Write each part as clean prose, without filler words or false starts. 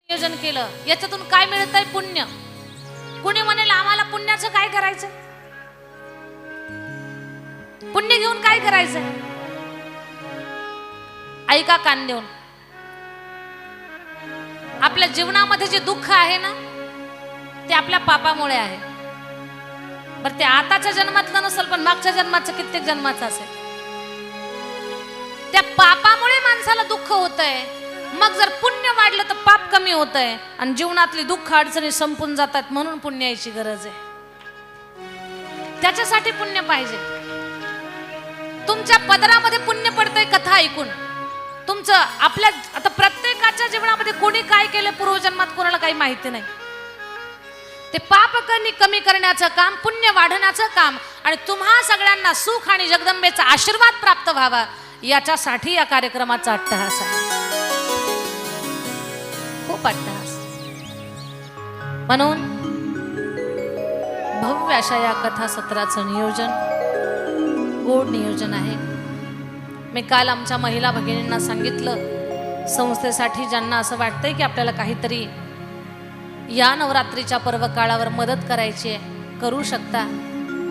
नियोजन केलं, याच्यातून काय मिळतंय? पुण्य. कुणी म्हणेल आम्हाला पुण्याचं काय करायचं? पुण्य घेऊन काय करायचं? ऐका कान देऊन. आपल्या जीवनामध्ये जे दुःख आहे ना, ते आपल्या पापामुळे आहे. बरं, ते आताच्या जन्मातलं नसेल, पण मागच्या जन्माचं, कित्येक जन्माचं असेल. त्या पापामुळे माणसाला दुःख होतंय. मग जर पुण्य वाढलं तर पाप कमी होतंय आणि जीवनातली दुःख अडचणी संपून जातात. म्हणून पुण्याची गरज आहे. त्याच्यासाठी पुण्य पाहिजे. तुमच्या पदरामध्ये पुण्य पडतंय कथा ऐकून. तुमचं आपल्या आता प्रत्येकाच्या जीवनामध्ये कोणी काय केलं पूर्वजन्मात कोणाला काही माहिती नाही. ते पाप कमी करण्याचं काम, पुण्य वाढवण्याचं काम आणि तुम्हा सगळ्यांना सुख आणि जगदंबेचा आशीर्वाद प्राप्त व्हावा याच्यासाठी या कार्यक्रमाचा अट्टहास आहे. खूप अट्टहास. म्हणून भव्य अशा या कथा सत्राचं नियोजन, गोड नियोजन आहे. मी काल आमच्या महिला भगिनींना सांगितलं, संस्थेसाठी ज्यांना असं वाटतंय की आपल्याला काहीतरी या नवरात्रीच्या पर्व काळावर मदत करायची आहे, करू शकता.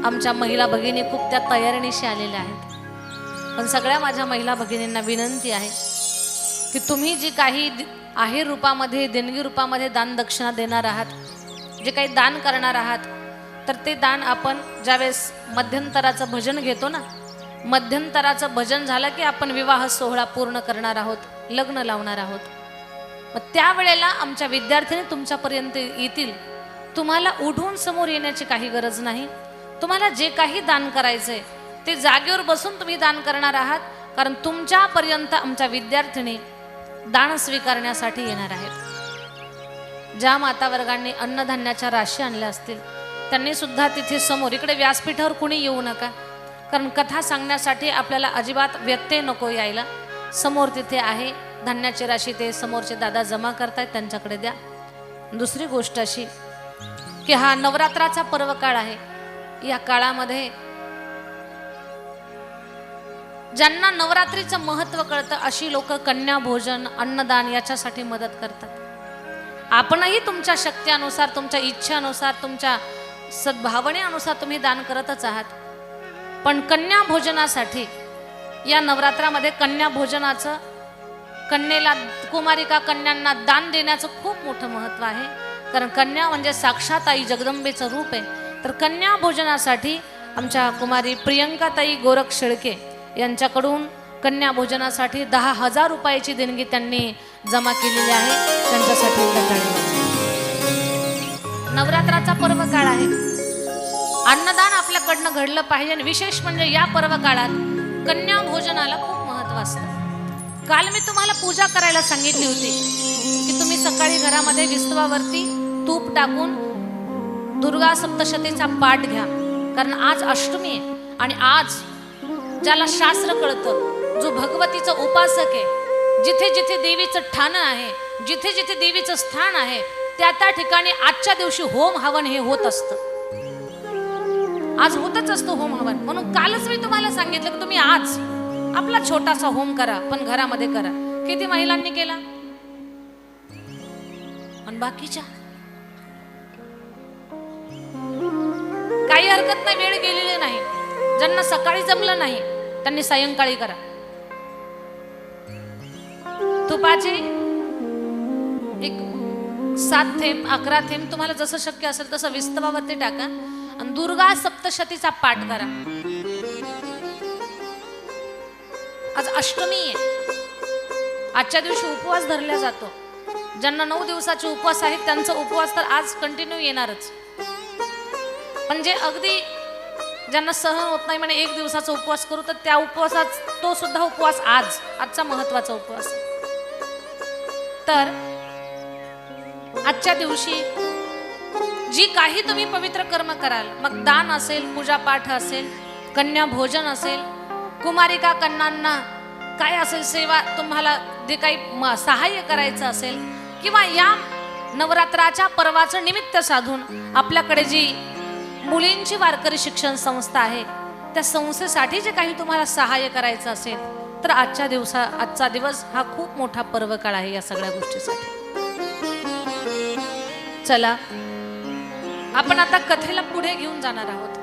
आमच्या महिला भगिनी खूप त्या तयारीनिशी आलेल्या आहेत. पण सगळ्या माझ्या महिला भगिनींना विनंती आहे की तुम्ही जी काही आहेर रूपामध्ये, देणगी रूपामध्ये दान दक्षिणा देणार आहात, जे काही दान करणार आहात, तर ते दान आपण ज्यावेळेस मध्यंतराचं भजन घेतो ना, मध्यंतराचं भजन झालं की आपण विवाह सोहळा पूर्ण करणार आहोत, लग्न लावणार आहोत. मग त्यावेळेला आमच्या विद्यार्थिनी तुमच्यापर्यंत येतील. तुम्हाला उठून समोर येण्याची काही गरज नाही. तुम्हाला जे काही दान करायचंय ते जागेवर बसून तुम्ही दान करणार आहात, कारण तुमच्यापर्यंत आमच्या विद्यार्थिनी दान स्वीकारण्यासाठी येणार आहेत. ज्या माता वर्गांनी अन्नधान्याच्या राशी आणल्या असतील त्यांनी सुद्धा तिथे समोर, इकडे व्यासपीठावर कुणी येऊ नका, कारण कथा सांगण्यासाठी आपल्याला अजिबात व्यत्यय नको यायला. समोर तिथे आहे धान्याची राशी, ते समोरचे दादा जमा करतायत, त्यांच्याकडे द्या. दुसरी गोष्ट अशी की हा नवरात्राचा पर्व काळ आहे. या काळामध्ये ज्यांना नवरात्रीचं महत्त्व कळतं अशी लोक कन्या भोजन, अन्नदान याच्यासाठी मदत करतात. आपणही तुमच्या शक्त्यानुसार, तुमच्या इच्छेनुसार, तुमच्या सद्भावनेनुसार तुम्ही दान करतच आहात. पण कन्या भोजनासाठी या नवरात्रामध्ये कन्या भोजनाचं, कन्येला, कुमारिका कन्यांना दान देण्याचं खूप मोठं महत्त्व आहे. कारण कन्या म्हणजे साक्षात आई जगदंबेचं रूप आहे. तर कन्या भोजनासाठी आमच्या कुमारी प्रियंकाताई गोरख शेळके यांच्याकडून कन्या भोजनासाठी 10,000 रुपयाची देणगी त्यांनी जमा केलेली आहे. त्यांच्यासाठी नवरात्राचा पर्व काळ आहे. अन्नदान आपल्याकडनं घडलं पाहिजे. आणि विशेष म्हणजे या पर्व काळात कन्या भोजनाला खूप महत्त्व असतं. काल मी तुम्हाला पूजा करायला सांगितली होती की तुम्ही सकाळी घरामध्ये विस्तवावरती तूप टाकून दुर्गा सप्तशतीचा पाठ घ्या. कारण आज अष्टमी आहे आणि आज ज्याला शास्त्र कळतं, जो भगवतीचा उपासक आहे, जिथे जिथे देवीचं ठाणं आहे, जिथे जिथे देवीचं स्थान आहे, त्या त्या ठिकाणी आजच्या दिवशी होम हवन हे होत असतं. आज होतच असतं होम हवन. म्हणून कालच मी तुम्हाला सांगितलं की तुम्ही आज आपला छोटासा होम करा, पण घरामध्ये करा. किती महिलांनी केला? आणि बाकीच्या काही हरकत नाही, वेळ गेलेली नाही. ज्यांना सकाळी जमलं नाही त्यांनी सायंकाळी करा. तुपाचे एक 7 थेंब, 11 थेंब तुम्हाला जसं शक्य असेल तसं विस्तवावरती टाका आणि दुर्गा सप्तशतीचा पाठ करा. आज अष्टमी आहे. आजच्या दिवशी उपवास धरला जातो. ज्यांना 9 दिवसाचे उपवास आहेत त्यांचा उपवास तर आज कंटिन्यू येणारच. पण जे अगदी ज्यांना सहन होत नाही म्हणे 1 दिवसाचा उपवास करू, तर त्या उपवासात तो सुद्धा उपवास आजचा महत्वाचा उपवास. तर आजच्या दिवशी जी काही तुम्ही पवित्र कर्म कराल, मग दान असेल, पूजा पाठ असेल, कन्या भोजन असेल, कुमारिका कन्यांना काय असेल सेवा, तुम्हाला जे काही सहाय्य करायचं असेल, किंवा या नवरात्राच्या पर्वाचं निमित्त साधून आपल्याकडे जी मुलींची वारकरी शिक्षण संस्था आहे, त्या संस्थेसाठी जे काही तुम्हाला सहाय्य करायचं असेल, तर आजचा दिवस हा खूप मोठा पर्व काळ आहे या सगळ्या गोष्टीसाठी. चला आपण आता कथेला पुढे घेऊन जाणार आहोत.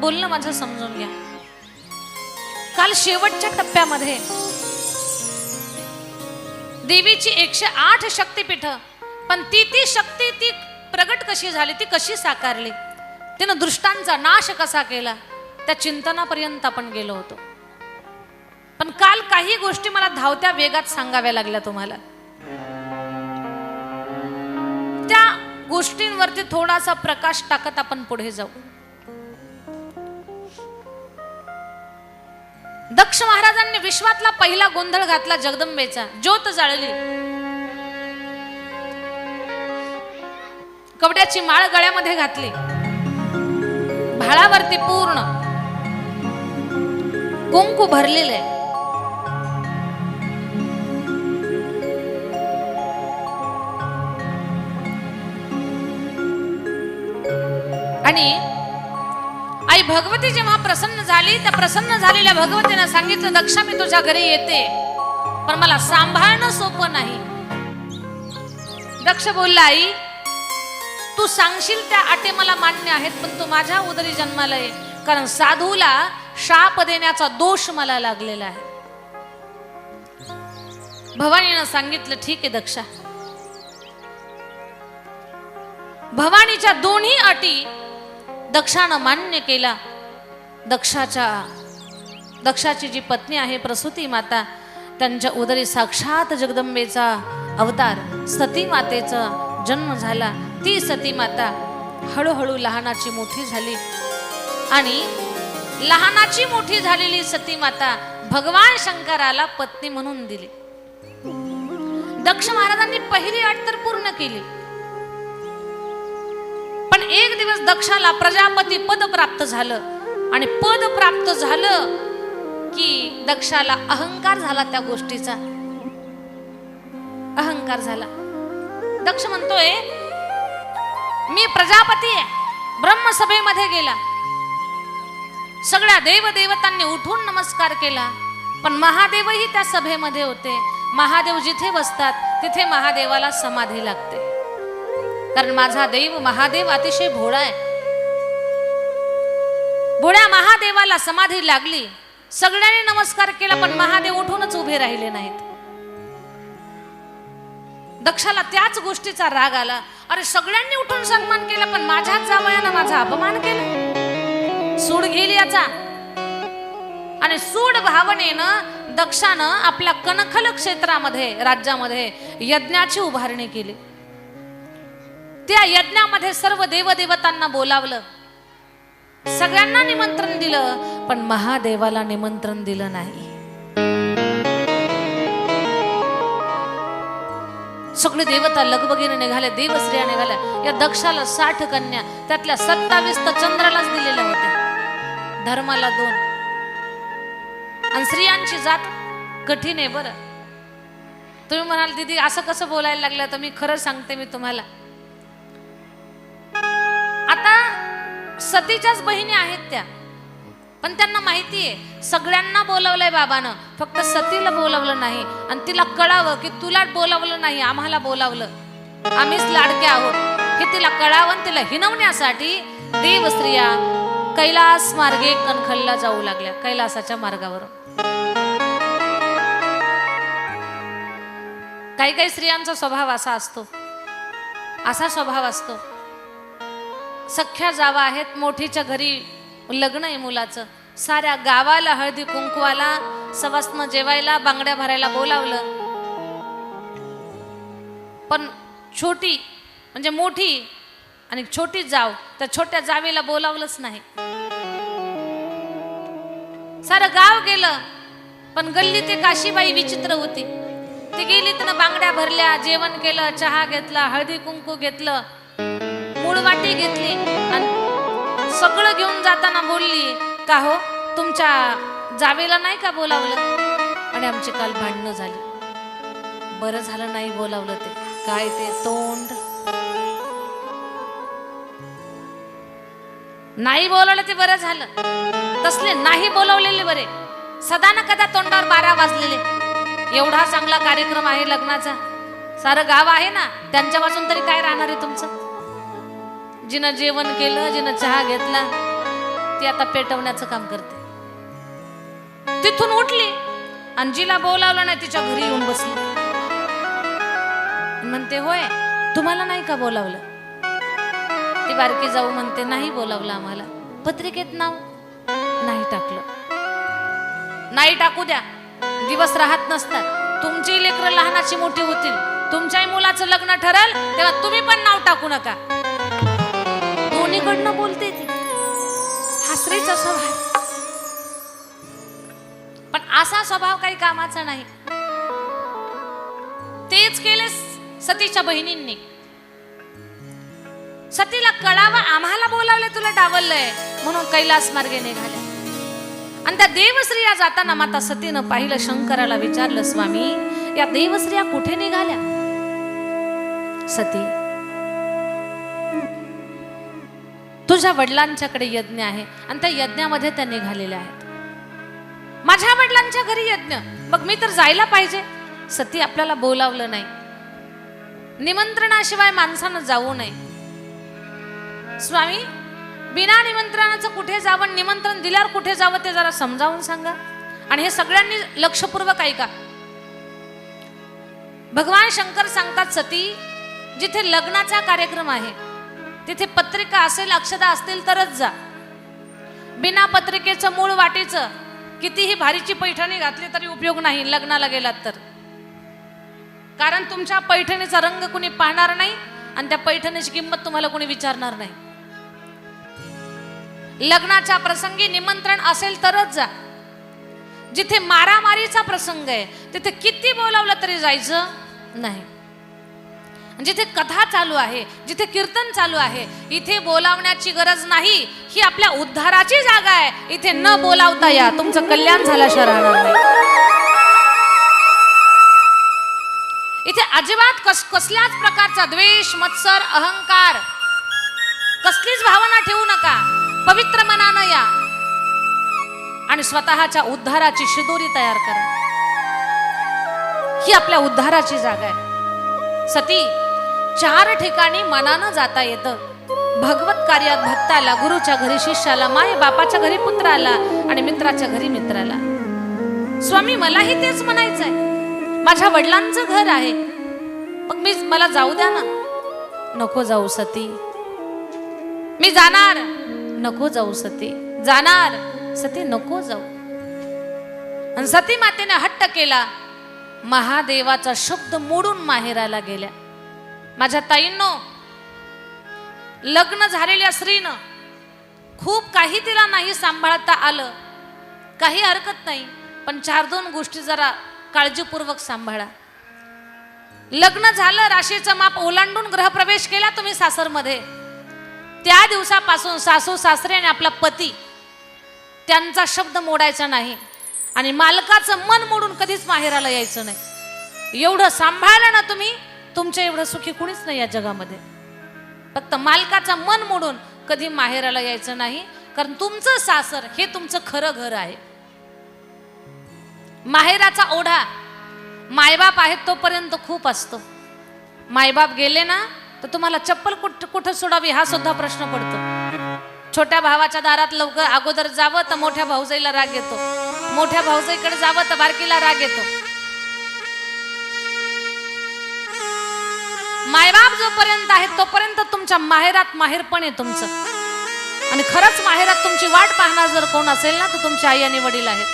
बोलणं माझं समजून घ्या. काल शेवटच्या टप्प्यामध्ये देवीची 108 शक्तिपीठ, पण ती शक्ती ती प्रगट कशी झाली, ती कशी साकारली, तिनं दृष्टांचा नाश कसा केला, त्या चिंतनापर्यंत आपण गेलो होतो. पण काल काही गोष्टी मला धावत्या वेगात सांगाव्या लागल्या तुम्हाला. त्या गोष्टींवरती थोडासा प्रकाश टाकत आपण पुढे जाऊ. दक्ष महाराजांनी विश्वातला पहिला गोंधळ घातला जगदंबेचा. ज्योत जाळली, कवड्याची माळ गळ्यामध्ये घातली, भाळावरती पूर्ण कुंकू भरलेले. आणि आई भगवती जेव्हा प्रसन्न झाली, त्या प्रसन्न झालेल्या भगवतीने सांगितलं, दक्षा मी तुझ्या घरी येते, पण मला सांभाळणं सोपं नाही. दक्ष बोलला, आई तू सांगशील त्या अटी मला मान्य आहेत, पण तू माझ्या उदरी जन्माला ये, कारण साधूला शाप देण्याचा दोष मला लागलेला आहे. भवानीनं सांगितलं, ठीक आहे दक्षा. भवानीच्या दोन्ही अटी दक्षानं मान्य केला. दक्षाची जी पत्नी आहे प्रसूती माता, त्यांच्या उदरी साक्षात जगदंबेचा अवतार सती मातेचा जन्म झाला. ती सती माता हळूहळू लहानाची मोठी झाली, आणि लहानाची मोठी झालेली सती माता भगवान शंकराला पत्नी म्हणून दिली. दक्ष महाराजांनी पहिली अट तर पूर्ण केली, पण एक दिवस दक्षाला प्रजापती पद प्राप्त झालं, आणि पद प्राप्त झालं की दक्षाला अहंकार झाला. त्या गोष्टीचा अहंकार झाला. दक्ष म्हणतोय, मी प्रजापती आहे. ब्रह्मसभेमध्ये गेला, सगळ्या देवदेवतांनी उठून नमस्कार केला, पण महादेवही त्या सभेमध्ये होते. महादेव जिथे बसतात तिथे महादेवाला समाधी लागते, कारण माझा देव महादेव अतिशय भोळा आहे. भोळ्या महादेवाला समाधी लागली. सगळ्यांनी नमस्कार केला, पण महादेव उठूनच उभे राहिले नाहीत. दक्षाला त्याच गोष्टीचा राग आला. अरे सगळ्यांनी उठून सन्मान केला, पण माझ्याच जावयानं माझा अपमान केला. सूड गेली याचा. आणि सूड भावनेनं दक्षानं आपल्या कणखल क्षेत्रामध्ये राज्यामध्ये यज्ञाची उभारणी केली. त्या यज्ञामध्ये सर्व देवदेवतांना बोलावलं, सगळ्यांना निमंत्रण दिलं, पण महादेवाला निमंत्रण दिलं नाही. सगळे देवता लगबगीने निघाले, देवस्त्रिया निघाल्या. या दक्षाला 60 कन्या, त्यातल्या 27 तर चंद्रालाच दिलेल्या होत्या, धर्माला 2. आणि स्त्रियांची जात कठीण आहे बरं. तुम्ही म्हणाल दीदी असं कसं बोलायला लागलं, तर मी खरं सांगते मी तुम्हाला. आता सतीच्याच बहिणी आहेत त्या, पण त्यांना माहितीये सगळ्यांना बोलावलंय बाबानं, फक्त सतीला बोलावलं नाही. आणि तिला कळावं की तुला बोलावलं नाही, आम्हाला बोलावलं, आम्हीच लाडके आहोत, हे तिला कळावं. तिला हिनवण्यासाठी देवस्त्रिया कैलास मार्गे कणखलला जाऊ लागल्या, कैलासाच्या मार्गावर. काही काही स्त्रियांचा स्वभाव असा असतो, असा स्वभाव असतो. सख्या जावा आहेत, मोठीच्या घरी लग्न आहे मुलाचं, साऱ्या गावाला हळदी कुंकवाला सवासनं जेवायला बांगड्या भरायला बोलावलं, पण छोटी म्हणजे मोठी आणि छोटी जाव, त्या छोट्या जावेला बोलावलंच नाही. सारं गाव गेलं, पण गल्ली ते काशीबाई विचित्र होती. ती गेली, तिनं बांगड्या भरल्या, जेवण केलं, चहा घेतला, हळदी कुंकू घेतलं, मूळवाटी घेतली, आणि सगळं घेऊन जाताना बोलली, का हो तुमच्या जावेला नाही का बोलावलं? आणि आमची काल भांडणं झाली. बरं झालं नाही बोलावलं, ते काय ते तोंड नाही बोलावलं ते बरं झालं, तसले नाही बोलावलेले बरे. सदा ना कदा तोंडावर 12 वाजलेले. एवढा चांगला कार्यक्रम आहे लग्नाचा, सारं गाव आहे ना, त्यांच्यापासून तरी काय राहणार आहे तुमचं? जिनं जेवण केलं, जिनं चहा घेतला, ती आता पेटवण्याचं काम करते. तिथून उठली आणि जिला बोलावलं नाही तिच्या घरी येऊन बसली. म्हणते, होय तुम्हाला नाही का बोलावलं? ती बारकी जाऊ म्हणते, नाही बोलावलं आम्हाला. पत्रिकेत नाव नाही टाकलं. नाही टाकू द्या, दिवस राहत नसतात. तुमची लेकरं लहानाची मोठी होतील, तुमच्याही मुलाचं लग्न ठरल तेव्हा तुम्ही पण नाव टाकू नका. दोन्हीकडनं बोलते ती. हा स्त्रीचा स्वभाव, पण असा स्वभाव काही कामाचा नाही. तेच केले सतीच्या बहिणींनी. सतीला कळावं आम्हाला बोलावले, तुला डावललंय म्हणून कैलास मार्गे निघाल्या. आणि त्या देवस्त्रिया जाताना माता सतीनं पाहिलं, शंकराला विचारलं, स्वामी या देवस्त्रिया कुठे निघाल्या? सती, तुझ्या वडिलांच्याकडे यज्ञ आहे आणि त्या यज्ञामध्ये त्या निघालेल्या आहेत. माझ्या वडिलांच्या घरी यज्ञ, मग मी तर जायला पाहिजे. सती, आपल्याला बोलावलं नाही, निमंत्रणाशिवाय माणसानं जाऊ नये. स्वामी, बिना निमंत्रणाचं कुठे जावं, निमंत्रण दिल्यावर कुठे जावं ते जरा समजावून सांगा. आणि हे सगळ्यांनी लक्षपूर्वक ऐका. भगवान शंकर सांगतात, सती जिथे लग्नाचा कार्यक्रम आहे तिथे पत्रिका असेल, अक्षता असतील तरच जा. बिना पत्रिकेचं, मूळ वाटीचं कितीही भारीची पैठणी घातली तरी उपयोग नाही लग्नाला गेलात तर. कारण तुमच्या पैठणीचा रंग कुणी पाहणार नाही आणि त्या पैठणीची किंमत तुम्हाला कुणी विचारणार नाही. लग्नाच्या प्रसंगी निमंत्रण असेल तरच जा. जिथे मारामारीचा प्रसंग आहे तिथे किती बोलावलं तरी जायचं नाही. जिथे कथा चालू आहे, जिथे कीर्तन चालू आहे, इथे बोलावण्याची गरज नाही. ही आपल्या उद्धाराची जागा आहे. इथे न बोलावता या, तुमचं कल्याण झाल्याशिवाय राहणार नाही. इथे अजिबात कसल्याच प्रकारचा द्वेष, मत्सर, अहंकार, कसलीच भावना ठेवू नका. पवित्र मनानं या आणि स्वतःच्या उद्धाराची शिदोरी तयार करा. ही आपल्या उद्धाराची जागा आहे. सती, 4 ठिकाणी मनानं जाता येतं. भगवत कार्यात भक्ताला, गुरुच्या घरी शिष्याला, माय बापाच्या घरी पुत्राला आणि मित्राच्या घरी मित्राला. स्वामी, मलाही तेच म्हणायचंय. माझ्या वडिलांचं घर आहे, मग मला जाऊ द्या ना. नको जाऊ सती, मी जाणार. नको जाऊ सती, जाणार. सती, नको जाऊ. आणि सती मातेने हट्ट केला. महादेवाचा शब्द मोडून माहेराला गेल्या. माझ्या ताईंनो, लग्न झालेल्या स्त्रीनं खूप काही तिला नाही सांभाळता आलं, काही हरकत नाही, पण 4-2 गोष्टी जरा काळजीपूर्वक सांभाळा. लग्न झालं, राशीचं माप ओलांडून गृहप्रवेश केला तुम्ही सासरमध्ये, त्या दिवसापासून सासू सासरे आणि आपला पती त्यांचा शब्द मोडायचा नाही आणि मालकाचं मन मोडून कधीच माहेराला यायचं नाही. एवढं सांभाळलं ना तुम्ही, तुमच्या एवढं सुखी कुणीच नाही या जगामध्ये. फक्त मालकाचं मन मोडून कधी माहेराला यायचं नाही, कारण तुमचं सासर हे तुमचं खरं घर आहे. माहेराचा ओढा मायबाप आहेत तोपर्यंत खूप असतो. मायबाप गेले ना तर तुम्हाला चप्पल कुठं सोडावी हा सुद्धा प्रश्न पडतो. छोट्या भावाच्या दारात लवकर अगोदर जावं तर मोठ्या भाऊजाईला राग येतो, मोठ्या भाऊजाईकडे जावं तर बारकीला राग येतो. मायबाप जोपर्यंत आहेत तोपर्यंत तुमच्या माहेरात माहेरपण आहे तुमचं. आणि खरंच माहेरात तुमची वाट पाहणार जर कोण असेल ना तर तुमचे आई आणि वडील आहेत.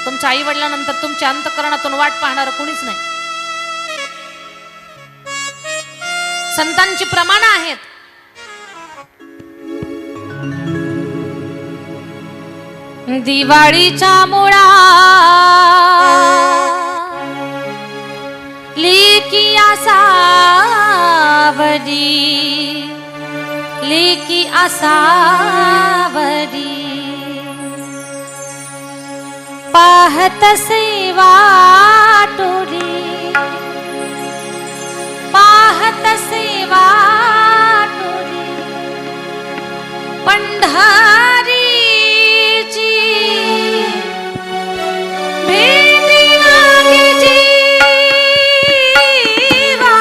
तुमच्या आई वडिलांनंतर तुमच्या अंतःकरणातून वाट पाहणार कोणीच नाही. संतांची प्रमाण आहेत. दिवाळीच्या मुळा लेकी आसावरी, लेकी आसावरी, पाहत सेवा टोरी, पाहत सेवा टोरी, पंढरीची भेटी लागी जीवा,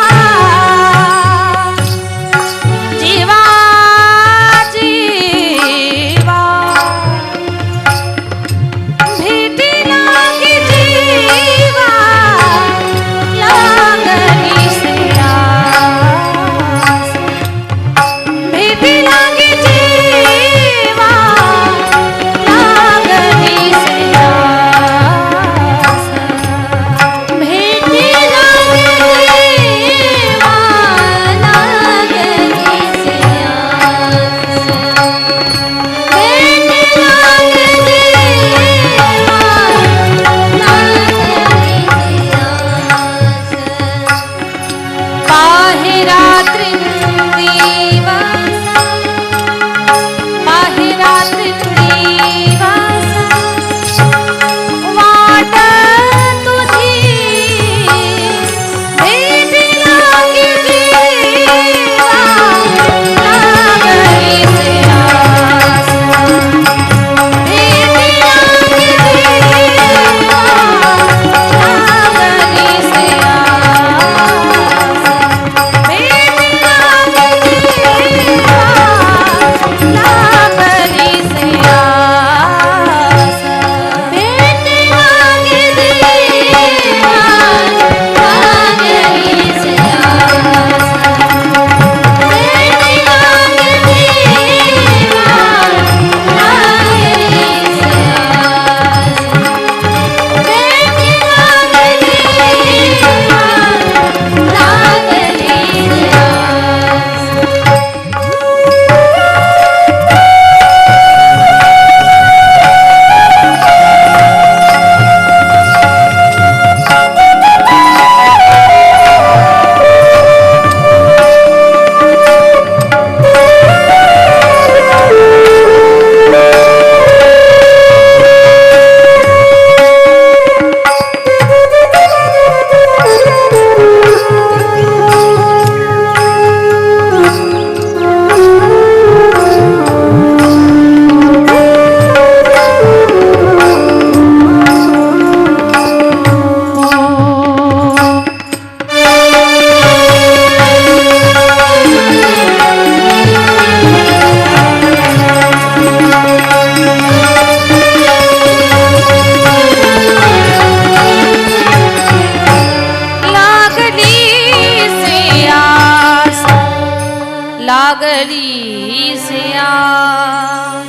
लागली सियास।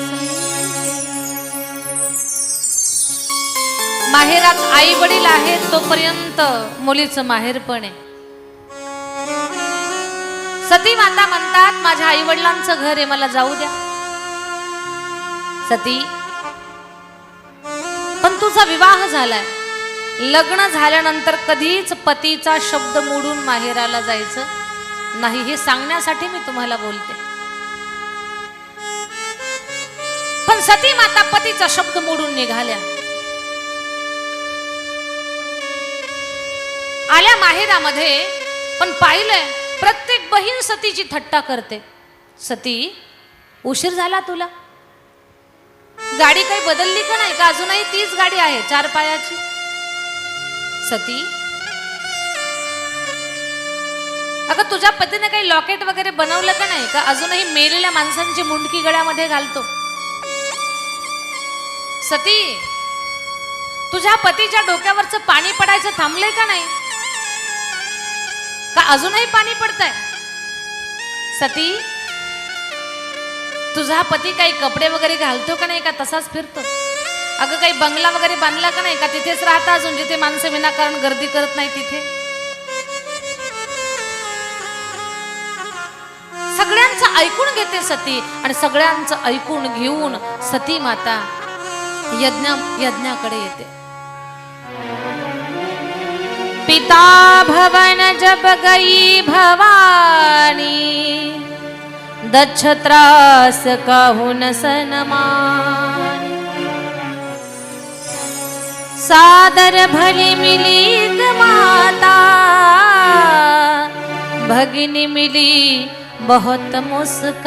माहेरात आई वडील आहेत तोपर्यंत मुलीचं माहेरपण आहे। सती माता म्हणतात माझ्या आई वडिलांचं घर आहे, मला जाऊ द्या। सती, पण तुझा विवाह झालाय, लग्न झाल्यानंतर कधीच पतीचा शब्द मोडून माहेराला जायचं नाही, हे सांगण्यासाठी मी तुम्हाला बोलते। पण सती माता पतीचा शब्द मोडून निघाल्या, आल्या माहेरामध्ये, पण पाहिलंय प्रत्येक बहीण सतीची थट्टा करते। सती, उशीर झाला तुला, गाडी काही बदलली का नाही का, अजूनही तीच गाडी आहे 4 पायाची। सती, अगं तुझ्या पतीने काही लॉकेट वगैरे बनवलं का नाही का, अजूनही मेलेल्या माणसांची मुंडकी गळ्यामध्ये घालतो। सती, तुझ्या पतीच्या डोक्यावरचं पाणी पडायचं थांबलंय का नाही का, अजूनही पाणी पडतंय। सती, तुझा पती काही कपडे वगैरे घालतो का नाही का, तसाच फिरतो। अगं काही बंगला वगैरे बांधला का नाही का, तिथेच राहता अजून, जिथे माणसं विनाकारण गर्दी करत नाही तिथे। सगळ्यांचं ऐकून घेते सती, आणि सगळ्यांचं ऐकून घेऊन सती माता यज्ञाकडे येते। पिता भवन जब गई भवानी, दक्ष त्रास काहुन सनमान। सादर भली मिली माता, भगिनी मिली बहुत मुस्कान।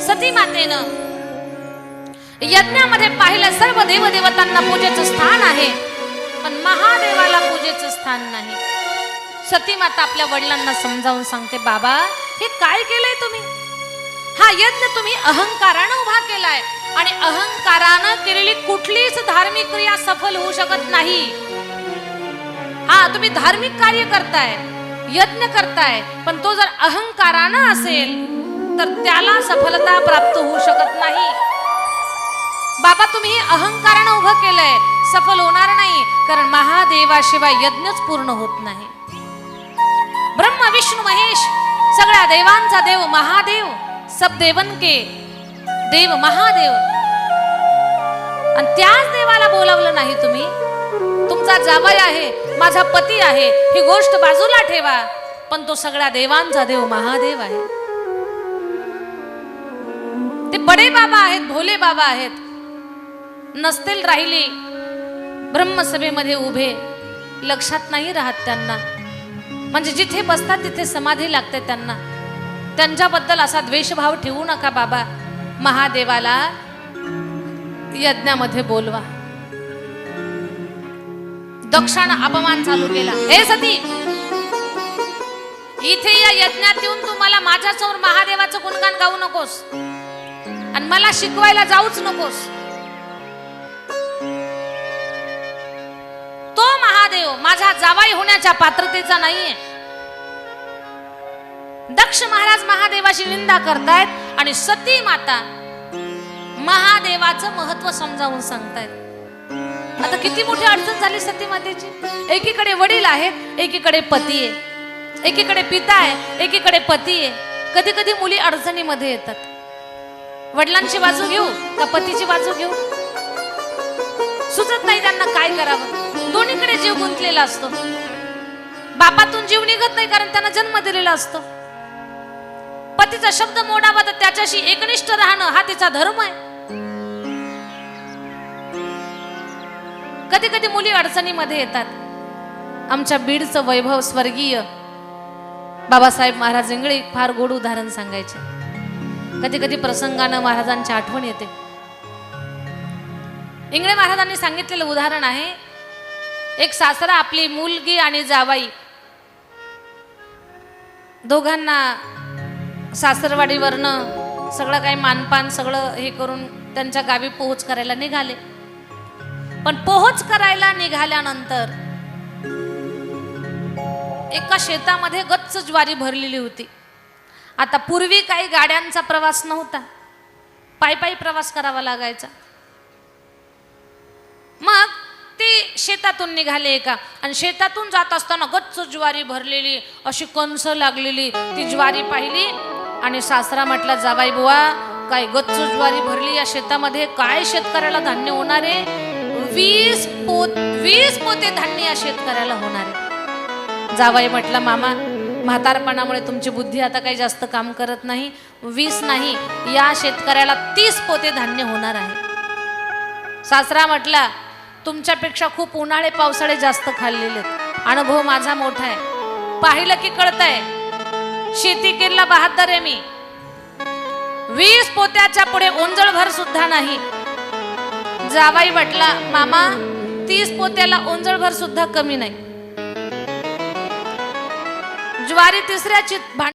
सती मातेनं यज्ञामध्ये पाहिलं सर्व देवदेवतांना पूजेचं स्थान आहे, पण महादेवाला पूजेचं स्थान नाही। सती माता आपल्या वडिलांना समजावून सांगते, बाबा हे काय केलंय तुम्ही, हा यज्ञ तुम्ही अहंकारानं उभा केलाय, आणि अहंकारानं केलेली कुठलीच धार्मिक क्रिया सफल होऊ शकत नाही। हा तुम्ही धार्मिक कार्य करताय, यज्ञ करताय, पण तो जर अहंकारानं असेल तर त्याला सफलता प्राप्त होऊ शकत नाही। बाबा तुम्ही अहंकारानं उभं केलंय, सफल होणार नाही, कारण महादेवाशिवाय यज्ञच पूर्ण होत नाही। ब्रह्मा विष्णू महेश सगळ्या देवांचा देव महादेव, सब देवन के देव महादेव, आणि त्याच देवाला बोलावलं नाही तुम्ही। तुमचा जावई आहे, माझा पती आहे, ही गोष्ट बाजूला ठेवा, पण तो सगळ्या देवांचा देव महादेव आहे। ते बडे बाबा आहेत, भोले बाबा आहेत, नसतील राहिली ब्रह्मसभेमध्ये उभे, लक्षात नाही राहत त्यांना, म्हणजे जिथे बसतात तिथे समाधी लागते त्यांना। त्यांच्याबद्दल असा द्वेषभाव ठेवू नका बाबा, महादेवाला यज्ञामध्ये बोलवा। दक्षानं अपमान चालू केला, हे सती इथे या यज्ञात येऊन तू मला माझ्यासमोर महादेवाचं गुणगान गाऊ नकोस, आणि मला शिकवायला जाऊच नकोस। तो महादेव माझा जावाई होण्याच्या पात्रतेचा नाहीये। दक्ष महाराज महादेवाची निंदा करतायत, आणि सती माता महादेवाचं महत्व समजावून सांगतायत। आता किती मोठी अडचण झाली सती मातेची, एकीकडे वडील आहेत, एकीकडे पती आहे, एकीकडे पिता आहे, एकीकडे पती आहे। कधी कधी मुली अडचणीमध्ये येतात, वडिलांची बाजू घेऊ का पतीची बाजू घेऊ, सुचत नाही त्यांना काय करावं। दोन्हीकडे जीव गुंतलेला असतो, बापातून जीव निघत नाही, कारण त्यांना जन्म दिलेला असतो। पतीचा शब्द मोडावा तर त्याच्याशी एकनिष्ठ राहणं हा तिचा धर्म आहे। कधी कधी मुली अडचणीमध्ये येतात। आमच्या बीडचं वैभव स्वर्गीय बाबासाहेब महाराज इंगळे फार गोड उदाहरण सांगायचे। कधी कधी प्रसंगानं महाराजांची आठवण येते। इंगळे महाराजांनी सांगितलेलं उदाहरण आहे, एक सासरा आपली मुलगी आणि जावाई दोघांना सासरवाडीवरनं सगळं काही मानपान सगळं हे करून त्यांच्या गावी पोहोच करायला निघाले। पण पोहोच करायला निघाल्यानंतर एका शेतामध्ये गच्च ज्वारी भरलेली होती. आता पूर्वी काही गाड्यांचा प्रवास नव्हता, पायी पायी प्रवास करावा लागायचा. मग ते शेतातून निघाले एका, आणि शेतातून जात असताना गच्च ज्वारी भरलेली अशी कंस लागलेली ती ज्वारी पाहिली आणि सासरा म्हटला, जाबाई बुवा काय गच्च ज्वारी भरली या शेतामध्ये, काय शेतकऱ्याला धान्य होणार आहे? 20 पोते धान्य या शेतकऱ्याला होणार आहे. जाबाई म्हटला, मामा म्हातारपणामुळे तुमची बुद्धी आता काही जास्त काम करत नाही. 20 नाही, या शेतकऱ्याला 30 पोते धान्य होणार आहे. सासरा म्हटला, तुमच्यापेक्षा खूप उन्हाळे पावसाळे जास्त खाल्लेले, अनुभव माझा मोठा आहे, पाहिलं की कळतंय. शेती केला बहादर आहे मी. 20 पोत्याच्या पुढे ओंजळभर सुद्धा नाही. जावाई म्हटला, मामा 30 पोत्याला ओंजळभर सुद्धा कमी नाही. ज्वारी तिसऱ्याची